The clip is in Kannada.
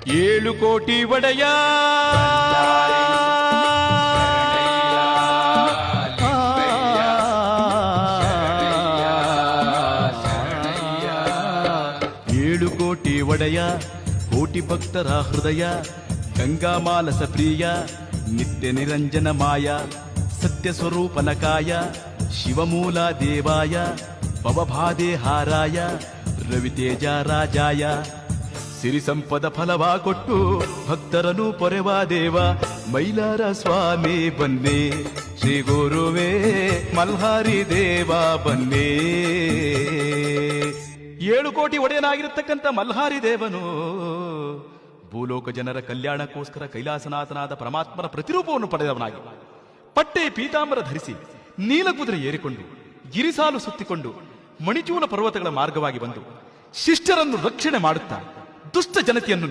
ಏಳು ಕೋಟಿ ಒಡೆಯ ಏಳು ಕೋಟಿ ಒಡೆಯ ಕೋಟಿ ಭಕ್ತರ ಹೃದಯ ಗಂಗಾಮಾಲಸ ಪ್ರಿಯ ನಿತ್ಯ ನಿರಂಜನ ಮಾಯ ಸತ್ಯ ಸ್ವರೂಪನ ಕಾಯ ಶಿವಮೂಲ ದೇವಾಯ ಭವಭಾದೆ ಹಾರಾಯ ರವಿತೇಜ ರಾಜಾಯ ಸಿರಿ ಸಂಪದ ಫಲವ ಕೊಟ್ಟು ಭಕ್ತರನು ಪೊರೆವ ದೇವ ಮೈಲಾರ ಸ್ವಾಮಿ ಬನ್ನೇ ಶ್ರೀ ಗುರುವೇ ಮಲ್ಹಾರಿ ದೇವ ಬನ್ನೇ. 7 ಕೋಟಿ ಒಡೆಯನಾಗಿರತಕ್ಕಂಥ ಮಲ್ಹಾರಿ ದೇವನು ಭೂಲೋಕ ಜನರ ಕಲ್ಯಾಣಕ್ಕೋಸ್ಕರ ಕೈಲಾಸನಾಥನಾದ ಪರಮಾತ್ಮನ ಪ್ರತಿರೂಪವನ್ನು ಪಡೆದವನಾಗಿ ಪಟ್ಟೆ ಪೀತಾಂಬರ ಧರಿಸಿ ನೀಲಕುದುರೆ ಏರಿಕೊಂಡು ಗಿರಿಸಾಲು ಸುತ್ತಿಕೊಂಡು ಮಣಿಚೂಲ ಪರ್ವತಗಳ ಮಾರ್ಗವಾಗಿ ಬಂದು ಶಿಷ್ಟರನ್ನು ರಕ್ಷಣೆ ಮಾಡುತ್ತಾ ದುಷ್ಟ ಜನತೆಯನ್ನು